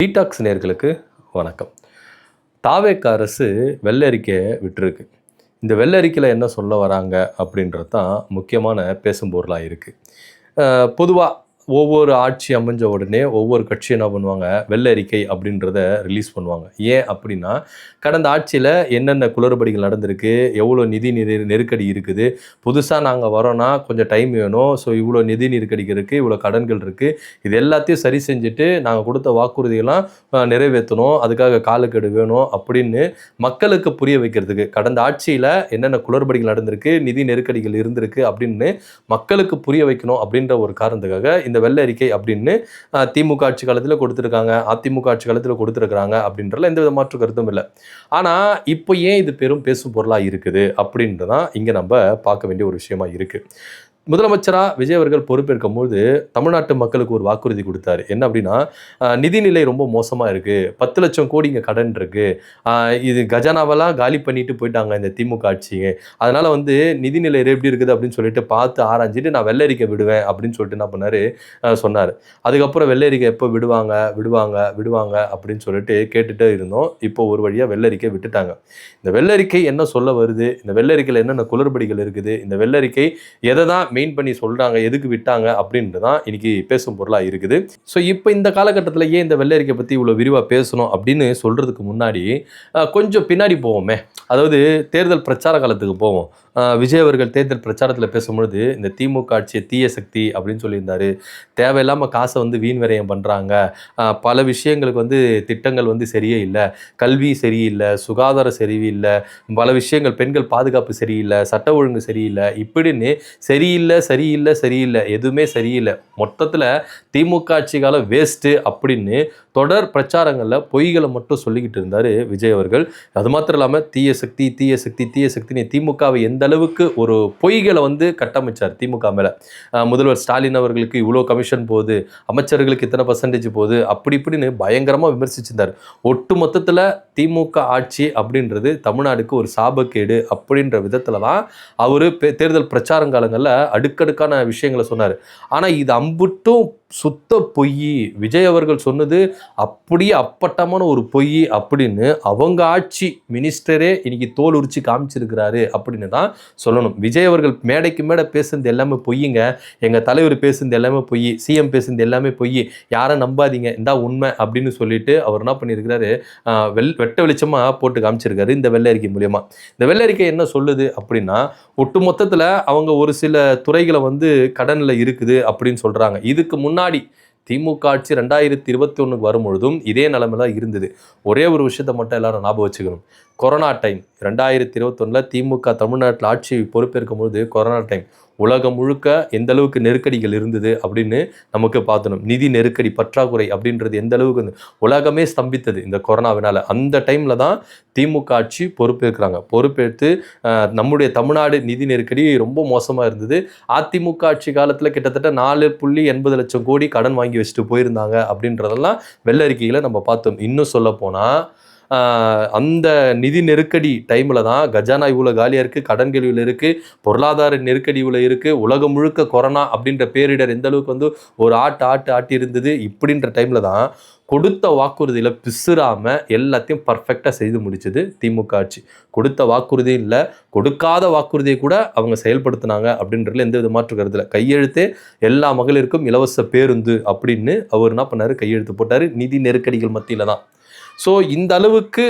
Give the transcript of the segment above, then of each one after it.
Detox நேயர்களுக்கு வணக்கம். தாவேக அரசு வெள்ளை அறிக்கையை விட்டுருக்கு. இந்த வெள்ளை அறிக்கையில் என்ன சொல்ல வராங்க அப்படின்றது தான் முக்கியமான பேசும் பொருளாக இருக்குது. பொதுவாக ஒவ்வொரு ஆட்சி அமைஞ்ச உடனே ஒவ்வொரு கட்சி என்ன பண்ணுவாங்க, வெள்ளை அறிக்கை அப்படின்றத ரிலீஸ் பண்ணுவாங்க. ஏன் அப்படின்னா, கடந்த ஆட்சியில் என்னென்ன குளறுபடிகள் நடந்திருக்கு, எவ்வளோ நிதி நெருக்கடி இருக்குது, புதுசாக நாங்கள் வரோன்னா கொஞ்சம் டைம் வேணும், ஸோ இவ்வளோ நிதி நெருக்கடிக்கு இருக்குது, இவ்வளோ கடன்கள் இருக்குது, இது எல்லாத்தையும் சரி செஞ்சுட்டு நாங்கள் கொடுத்த வாக்குறுதியெல்லாம் நிறைவேற்றணும், அதுக்காக காலக்கெடு வேணும் அப்படின்னு மக்களுக்கு புரிய வைக்கிறதுக்கு, கடந்த ஆட்சியில் என்னென்ன குளறுபடிகள் நடந்திருக்கு, நிதி நெருக்கடிகள் இருந்திருக்கு அப்படின்னு மக்களுக்கு புரிய வைக்கணும் அப்படின்ற ஒரு காரணத்துக்காக இந்த வெள்ளை அறிக்கை அப்படின்னு திமுக ஆட்சி காலத்தில் கொடுத்துருக்காங்க, அதிமுக ஆட்சி காலத்தில் கொடுத்துருக்காங்க அப்படின்றதுல எந்த வித மாற்று கருத்தும் இல்லை. ஆனால் இப்போ ஏன் இது பெரும் பேசும் பொருளாக இருக்குது அப்படின்றதான் இங்கே நம்ம பார்க்க வேண்டிய ஒரு விஷயமா இருக்குது. முதலமைச்சராக விஜய் அவர்கள் பொறுப்பேற்கும் போது தமிழ்நாட்டு மக்களுக்கு ஒரு வாக்குறுதி கொடுத்தாரு. என்ன அப்படின்னா, நிதிநிலை ரொம்ப மோசமாக இருக்குது, 10 லட்சம் கோடி இங்கே கடன் இருக்குது, இது கஜானாவெல்லாம் காலி பண்ணிட்டு போயிட்டாங்க இந்த திமுக ஆட்சிங்க, அதனால் நிதிநிலை எப்படி இருக்குது அப்படின்னு சொல்லிட்டு பார்த்து ஆராய்ஞ்சிட்டு நான் வெள்ளரிக்கை விடுவேன் அப்படின்னு சொல்லிட்டு என்ன பண்ணார், சொன்னார். அதுக்கப்புறம் வெள்ளரிக்கை எப்போ விடுவாங்க விடுவாங்க விடுவாங்க அப்படின்னு சொல்லிட்டு கேட்டுகிட்டே இருந்தோம். இப்போ ஒரு வழியாக வெள்ளரிக்கை விட்டுட்டாங்க. இந்த வெள்ளரிக்கை என்ன சொல்ல வருது, இந்த வெள்ளரிக்கையில் என்னென்ன குளறுபடிகள் இருக்குது, இந்த வெள்ளரிக்கை எதை தான் மெயின் பண்ணி சொல்கிறாங்க, எதுக்கு விட்டாங்க அப்படின்ட்டு தான் இன்னைக்கு பேசும் பொருளாக இருக்குது. ஸோ இப்போ இந்த காலகட்டத்தில் ஏன் இந்த வெள்ளை அறிக்கை பற்றி இவ்வளோ விரிவாக பேசணும் அப்படின்னு சொல்கிறதுக்கு முன்னாடி கொஞ்சம் பின்னாடி போவோமே. அதாவது தேர்தல் பிரச்சார காலத்துக்கு போவோம். விஜய் அவர்கள் தேர்தல் பிரச்சாரத்தில் பேசும்பொழுது இந்த திமுக ஆட்சியை தீய சக்தி அப்படின்னு சொல்லியிருந்தாரு. தேவையில்லாமல் காசை வீண் விரயம் பண்ணுறாங்க, பல விஷயங்களுக்கு திட்டங்கள் சரியே இல்லை, கல்வி சரியில்லை, சுகாதாரம் சரியில்லை, பல விஷயங்கள் பெண்கள் பாதுகாப்பு சரியில்லை, சட்ட ஒழுங்கு சரியில்லை, இப்படின்னு சரியில்லை சரியில்லை சரியில்லை எதுவுமே சரியில்லை, மொத்தத்தில் திமுக ஆட்சி காலம் வேஸ்ட்டு அப்படின்னு தொடர் பிரச்சாரங்களில் பொய்களை மட்டும் சொல்லிக்கிட்டு இருந்தார் விஜய் அவர்கள். அது மாத்திரம் இல்லாமல் தீய சக்தி தீய சக்தி தீய சக்தின்னு திமுகவை எந்த அளவுக்கு ஒரு பொய்களை கட்டமைச்சார் திமுக மேலே. முதல்வர் ஸ்டாலின் அவர்களுக்கு இவ்வளோ கமிஷன் போகுது, அமைச்சர்களுக்கு இத்தனை பர்சன்டேஜ் போகுது, அப்படி இப்படின்னு பயங்கரமாக விமர்சிச்சிருந்தார். ஒட்டு மொத்தத்தில் திமுக ஆட்சி அப்படின்றது தமிழ்நாடுக்கு ஒரு சாபக்கேடு அப்படின்ற விதத்தில் தான் அவர் தேர்தல் பிரச்சாரங்காலங்களில் அடுக்கடுக்கான விஷயங்களை சொன்னார். ஆனால் இது அம்புட்டும் சுத்த பொய். விஜய் அவர்கள் சொன்னது அப்படியே அப்பட்டமான ஒரு பொய் அப்படின்னு அவங்க ஆட்சி மினிஸ்டரே இன்னைக்கு தோல் உரிச்சு காமிச்சிருக்கிறாரு அப்படின்னு தான் சொல்லணும். விஜய் அவர்கள் மேடைக்கு மேடை பேசுனது எல்லாமே பொய்யுங்க, எங்கள் தலைவர் பேசுனது எல்லாமே பொய், சிஎம் பேசுனது எல்லாமே பொய், யாரும் நம்பாதீங்க, இந்த உண்மை அப்படின்னு சொல்லிட்டு அவர் என்ன பண்ணியிருக்கிறாரு, வெட்ட வெளிச்சமாக போட்டு காமிச்சிருக்காரு இந்த வெள்ளை அறிக்கை மூலியமாக. இந்த வெள்ளை அறிக்கை என்ன சொல்லுது அப்படின்னா, ஒட்டு மொத்தத்தில் அவங்க ஒரு சில துறைகளை கடனில் இருக்குது அப்படின்னு சொல்கிறாங்க. இதுக்கு முன்னாடி திமுக ஆட்சி 2021 வரும்பொழுதும் இதே நிலைமை தான் இருந்தது. ஒரே ஒரு விஷயத்தை மட்டும் எல்லாரும் ஞாபகம் வச்சுக்கணும். கொரோனா டைம் 2021 திமுக தமிழ்நாட்டில் ஆட்சி பொறுப்பேற்கும் போது கொரோனா டைம் உலகம் முழுக்க எந்த அளவுக்கு நெருக்கடிகள் இருந்தது அப்படின்னு நமக்கு பார்த்தணும். நிதி நெருக்கடி பற்றாக்குறை அப்படின்றது எந்த அளவுக்கு உலகமே ஸ்தம்பித்தது இந்த கொரோனாவினால. அந்த டைமில் தான் திமுக ஆட்சி பொறுப்பேற்கிறாங்க. பொறுப்பேற்று நம்முடைய தமிழ்நாடு நிதி நெருக்கடி ரொம்ப மோசமாக இருந்தது. அதிமுக ஆட்சி காலத்தில் கிட்டத்தட்ட 4.80 லட்சம் கோடி கடன் வாங்கி வச்சுட்டு போயிருந்தாங்க அப்படின்றதெல்லாம் வெள்ளை அறிக்கையில் நம்ம பார்த்தோம். இன்னும் சொல்ல போனால் அந்த நிதி நெருக்கடி டைமில் தான் கஜானா இவ்வளோ காலியாக இருக்குது, கடன் கேள்வியில் இருக்குது, பொருளாதார நெருக்கடி இவ்வளோ இருக்குது, உலகம் முழுக்க கொரோனா அப்படின்ற பேரிடர் எந்த அளவுக்கு ஒரு ஆட்டி இருந்தது. இப்படின்ற டைமில் தான் கொடுத்த வாக்குறுதியில் பிசுறாமல் எல்லாத்தையும் பர்ஃபெக்டாக செய்து முடிச்சது திமுக ஆட்சி. கொடுத்த வாக்குறுதி இல்லை, கொடுக்காத வாக்குறுதியை கூட அவங்க செயல்படுத்தினாங்க அப்படின்றதுல எந்த வித மாற்று கருத்தில். கையெழுத்தே எல்லா மகளிருக்கும் இலவச பேருந்து அப்படின்னு அவர் என்ன பண்ணார், கையெழுத்து போட்டார் நிதி நெருக்கடிகள் மத்தியில் தான். ஸோ இந்த அளவுக்கு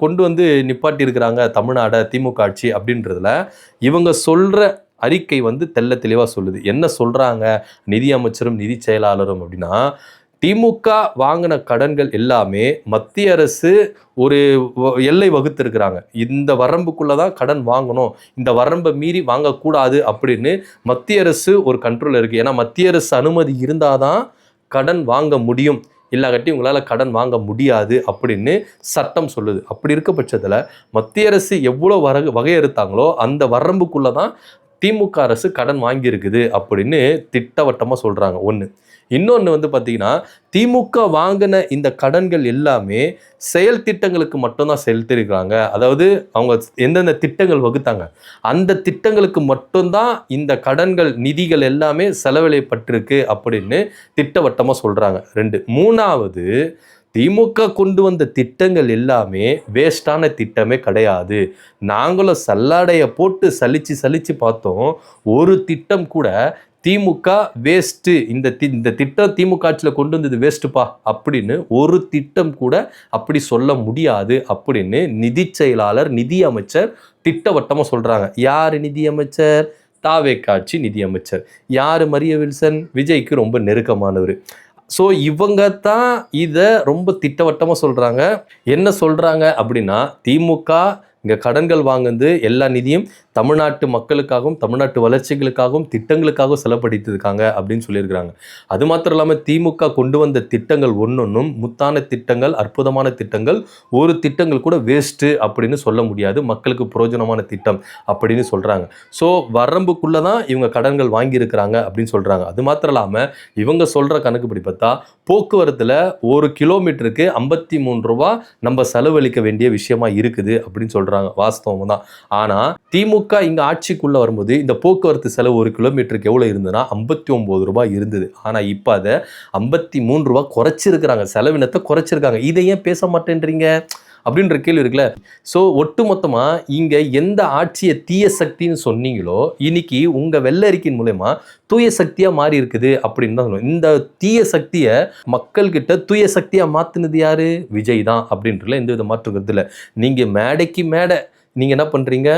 கொண்டு நிப்பாட்டியிருக்கிறாங்க தமிழ்நாடு திமுக ஆட்சி அப்படின்றதுல இவங்க சொல்கிற அறிக்கை தெள்ள தெளிவாக சொல்லுது. என்ன சொல்கிறாங்க நிதி அமைச்சரும் நிதி செயலாளரும் அப்படின்னா, திமுக வாங்கின கடன்கள் எல்லாமே மத்திய அரசு ஒரு எல்லை வகுத்திருக்கிறாங்க, இந்த வரம்புக்குள்ளே தான் கடன் வாங்கணும், இந்த வரம்பை மீறி வாங்கக்கூடாது அப்படின்னு மத்திய அரசு ஒரு கண்ட்ரோல் இருக்குது. ஏன்னா மத்திய அரசு அனுமதி இருந்தால் தான் கடன் வாங்க முடியும், இல்லாட்டி உங்களால் கடன் வாங்க முடியாது அப்படின்னு சட்டம் சொல்லுது. அப்படி இருக்க பட்சத்தில் மத்திய அரசு எவ்வளோ வகையறுத்தாங்களோ அந்த வரம்புக்குள்ளே தான் திமுக அரசு கடன் வாங்கியிருக்குது அப்படின்னு திட்டவட்டமாக சொல்கிறாங்க. ஒன்று. இன்னொன்று பார்த்தீங்கன்னா, திமுக வாங்கின இந்த கடன்கள் எல்லாமே செயல் திட்டங்களுக்கு மட்டும்தான் செலுத்திருக்கிறாங்க. அதாவது அவங்க எந்தெந்த திட்டங்கள் வகுத்தாங்க அந்த திட்டங்களுக்கு மட்டும்தான் இந்த கடன்கள் நிதிகள் எல்லாமே செலவழிப்பட்டிருக்கு அப்படின்னு திட்டவட்டமாக சொல்கிறாங்க. 2. 3வது, திமுக கொண்டு வந்த திட்டங்கள் எல்லாமே வேஸ்டான திட்டமே கிடையாது. நாங்களும் சல்லாடையை போட்டு சலிச்சு பார்த்தோம். ஒரு திட்டம் கூட திமுக வேஸ்ட்டு, இந்த திட்டம் திமுக ஆட்சியில் கொண்டு வந்தது வேஸ்ட்டுப்பா அப்படின்னு ஒரு திட்டம் கூட அப்படி சொல்ல முடியாது அப்படின்னு நிதி செயலாளர், நிதி அமைச்சர் திட்டவட்டமாக சொல்கிறாங்க. யார் நிதி அமைச்சர்? தாவேக்காட்சி நிதி அமைச்சர். யார்? மரிய வில்சன், விஜய்க்கு ரொம்ப நெருக்கமானவர். ஸோ இவங்க தான் இதை ரொம்ப திட்டவட்டமாக சொல்கிறாங்க. என்ன சொல்கிறாங்க அப்படின்னா, திமுக இங்கே கடன்கள் வாங்குறது எல்லா நிதியும் தமிழ்நாட்டு மக்களுக்காகவும் தமிழ்நாட்டு வளர்ச்சிகளுக்காகவும் திட்டங்களுக்காகவும் செலவழித்திருக்காங்க அப்படின்னு சொல்லியிருக்கிறாங்க. அது மாத்திரம் இல்லாமல் திமுக கொண்டு வந்த திட்டங்கள் ஒன்னொன்னும் முத்தான திட்டங்கள், அற்புதமான திட்டங்கள். ஒரு திட்டங்கள் கூட வேஸ்ட்டு அப்படின்னு சொல்ல முடியாது. மக்களுக்கு பிரயோஜனமான திட்டம் அப்படின்னு சொல்கிறாங்க. ஸோ வரம்புக்குள்ளே தான் இவங்க கடன்கள் வாங்கியிருக்கிறாங்க அப்படின்னு சொல்கிறாங்க. அது மாத்திரம் இல்லாமல் இவங்க சொல்கிற கணக்குப்படி பார்த்தா போக்குவரத்தில் ஒரு கிலோமீட்டருக்கு 53 ரூபா நம்ம செலவழிக்க வேண்டிய விஷயமா இருக்குது அப்படின்னு சொல்கிறாங்க. வாஸ்தவம் தான். ஆனால் திமுக இங்கே ஆட்சிக்குள்ளே வரும்போது இந்த போக்குவரத்து செலவு ஒரு கிலோமீட்டருக்கு எவ்வளோ இருந்ததுன்னா 59 ரூபாய் இருந்தது. ஆனால் இப்போ அதை 53 ரூபா குறைச்சிருக்கிறாங்க. செலவினத்தை குறைச்சிருக்காங்க. இதை ஏன் பேச மாட்டேன்றீங்க அப்படின்ற கேள்வி இருக்குல்ல. ஸோ ஒட்டு மொத்தமாக இங்கே எந்த ஆட்சியை தீய சக்தின்னு சொன்னீங்களோ இன்னைக்கு உங்கள் வெள்ளரிக்கையின் மூலயமா தூய சக்தியாக மாறி இருக்குது அப்படின்னு தான் சொல்லணும். இந்த தீய சக்தியை மக்கள்கிட்ட தூய சக்தியாக மாற்றினது யாரு? விஜய் தான் அப்படின்றதுல எந்த வித மாற்று கருத்து இல்லை. நீங்கள் மேடைக்கு மேடை நீங்கள் என்ன பண்ணுறீங்க?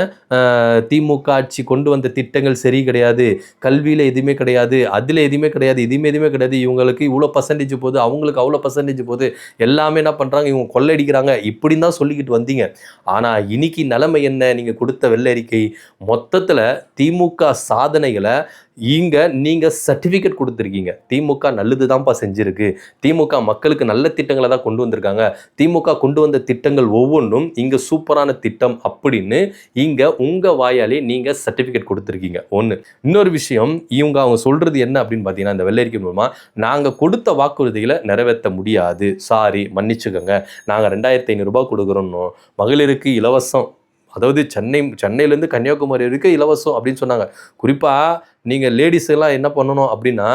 திமுக ஆட்சி கொண்டு வந்த திட்டங்கள் சரி கிடையாது, கல்வியில் எதுவுமே கிடையாது, அதில் எதுவுமே கிடையாது, எதுவுமே கிடையாது, இவங்களுக்கு இவ்வளோ பர்சன்டேஜ் போகுது, அவங்களுக்கு அவ்வளோ பர்சன்டேஜ் போகுது, எல்லாமே என்ன பண்ணுறாங்க, இவங்க கொள்ளையடிக்கிறாங்க இப்படின்னு தான் சொல்லிக்கிட்டு வந்தீங்க. ஆனால் இன்னைக்கு நிலைமை என்ன? நீங்கள் கொடுத்த வெள்ளரிக்கை மொத்தத்தில் திமுக சாதனைகளை நீங்கள் சர்டிஃபிகேட் கொடுத்துருக்கீங்க. திமுக நல்லது தான்ப்பா செஞ்சுருக்கு, திமுக மக்களுக்கு நல்ல திட்டங்களை தான் கொண்டு வந்திருக்காங்க, திமுக கொண்டு வந்த திட்டங்கள் ஒவ்வொன்றும் இங்கே சூப்பரான திட்டம் அப்படின்னு இங்கே உங்கள் வாயாலே நீங்கள் சர்டிஃபிகேட் கொடுத்துருக்கீங்க. ஒன்று. இன்னொரு விஷயம், அவங்க சொல்கிறது என்ன அப்படின்னு பார்த்தீங்கன்னா, இந்த வெள்ளரிக்கை மூலமாக நாங்கள் கொடுத்த வாக்குறுதிகளை நிறைவேற்ற முடியாது, சாரி மன்னிச்சுக்கோங்க, நாங்கள் 2500 ரூபாய் கொடுக்குறோன்னோ, மகளிருக்கு இலவசம், அதாவது சென்னையிலேருந்து கன்னியாகுமரி வரைக்கும் இலவசம் அப்படின்னு சொன்னாங்க. குறிப்பாக நீங்கள் லேடிஸ் எல்லாம் என்ன பண்ணணும் அப்படின்னா,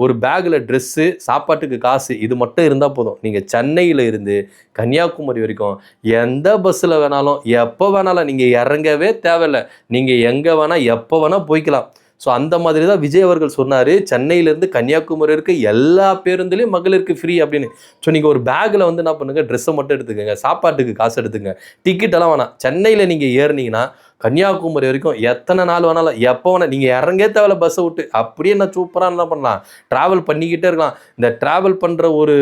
ஒரு பேக்கில் ட்ரெஸ்ஸு, சாப்பாட்டுக்கு காசு, இது மட்டும் இருந்தால் போதும். நீங்கள் சென்னையில் இருந்து கன்னியாகுமரி வரைக்கும் எந்த பஸ்ஸில் வேணாலும் எப்போ வேணாலும் நீங்கள் இறங்கவே தேவையில்லை. நீங்கள் எங்கே வேணால் எப்போ வேணால் போய்க்கலாம். ஸோ அந்த மாதிரி தான் விஜய் அவர்கள் சொன்னார், சென்னையிலேருந்து கன்னியாகுமரி இருக்க எல்லா பேருந்துலேயும் மகளிருக்கு ஃப்ரீ அப்படின்னு. ஸோ நீங்கள் ஒரு பேக்கில் வந்து என்ன பண்ணுங்கள், ட்ரெஸ்ஸை மட்டும் எடுத்துக்கோங்க, சாப்பாட்டுக்கு காசு எடுத்துங்க, டிக்கெட்டெல்லாம் வேணாம். சென்னையில் நீங்கள் ஏறினீங்கன்னா கன்னியாகுமரி வரைக்கும் எத்தனை நாள் வேணாலும் எப்போ வேணால் நீங்கள் இறங்கே தேவையில்ல பஸ்ஸை விட்டு, அப்படியே நான் சூப்பராக என்ன பண்ணலாம், ட்ராவல் பண்ணிக்கிட்டே இருக்கலாம். இந்த ட்ராவல் பண்ணுற ஒரு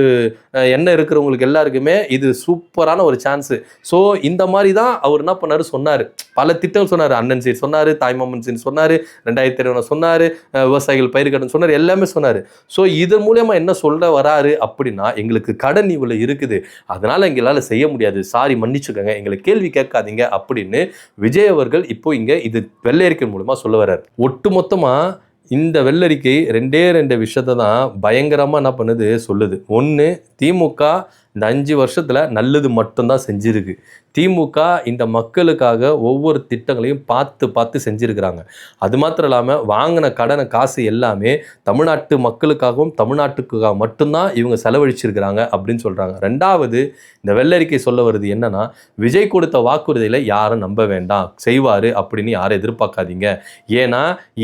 எண்ணம் இருக்கிறவங்களுக்கு எல்லாருக்குமே இது சூப்பரான ஒரு சான்ஸு. ஸோ இந்த மாதிரி தான் அவர் என்ன பண்ணார், சொன்னார், பல திட்டங்கள் சொன்னார். அண்ணன் சீட் சொன்னார், தாய்மாமன் சீட் சொன்னார், 2020 சொன்னார், விவசாயிகள் பயிர்கடன் சொன்னார், எல்லாமே சொன்னார். ஸோ இது மூலயமா என்ன சொல்ல வராரு அப்படின்னா, எங்களுக்கு கடன் இவ்வளோ இருக்குது, அதனால் எங்களால் செய்ய முடியாது, சாரி மன்னிச்சுக்கோங்க, எங்களை கேள்வி கேட்காதீங்க அப்படின்னு விஜய் அவர்கள் இப்போ இங்கே இது வெள்ளரிக்கை மூலமாக சொல்ல வர்றார். ஒட்டு மொத்தமாக இந்த வெள்ளரிக்கை 2 விஷயத்தை தான் பயங்கரமாக என்ன பண்ணுது சொல்லுது. ஒன்று, திமுக இந்த 5 வருஷத்தில் நல்லது மட்டும்தான் செஞ்சுருக்கு. திமுக இந்த மக்களுக்காக ஒவ்வொரு திட்டங்களையும் பார்த்து செஞ்சுருக்கிறாங்க. அது மாத்திரம் இல்லாமல் வாங்கின கடனை காசு எல்லாமே தமிழ்நாட்டு மக்களுக்காகவும் தமிழ்நாட்டுக்காக மட்டும்தான் இவங்க செலவழிச்சிருக்கிறாங்க அப்படின்னு சொல்கிறாங்க. 2வது, இந்த வெள்ளரிக்கை சொல்ல வருது என்னன்னா, விஜய் கொடுத்த வாக்குறுதியில் யாரும் நம்ப வேண்டாம், செய்வார் அப்படின்னு யாரும் எதிர்பார்க்காதீங்க. ஏன்னா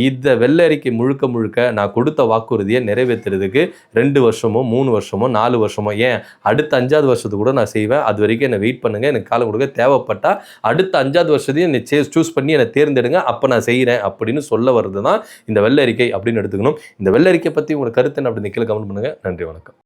இந்த வெள்ளரிக்கை முழுக்க நான் கொடுத்த வாக்குறுதியை நிறைவேற்றுறதுக்கு 2 வருஷமோ 3 வருஷமோ 4 வருஷமோ, ஏன் அடுத்த 5வது வருஷத்துக்கு கூட நான் செய்வேன், அது வரைக்கும் என்னை வெயிட் பண்ணுங்கள், எனக்கு காலம் கொடுக்க தேவைப்பட்டா அடுத்த 5வது வருஷத்தையும் என்னை சூஸ் பண்ணி என்னை தேர்ந்தெடுங்க, அப்போ நான் செய்கிறேன் அப்படின்னு சொல்ல வருது தான் இந்த வெள்ளரிக்கை அப்படின்னு எடுத்துக்கணும். இந்த வெள்ளரிக்கை பற்றி உங்களோட கருத்து என்ன அப்படின்னு கீழே கமெண்ட் பண்ணுங்கள். நன்றி, வணக்கம்.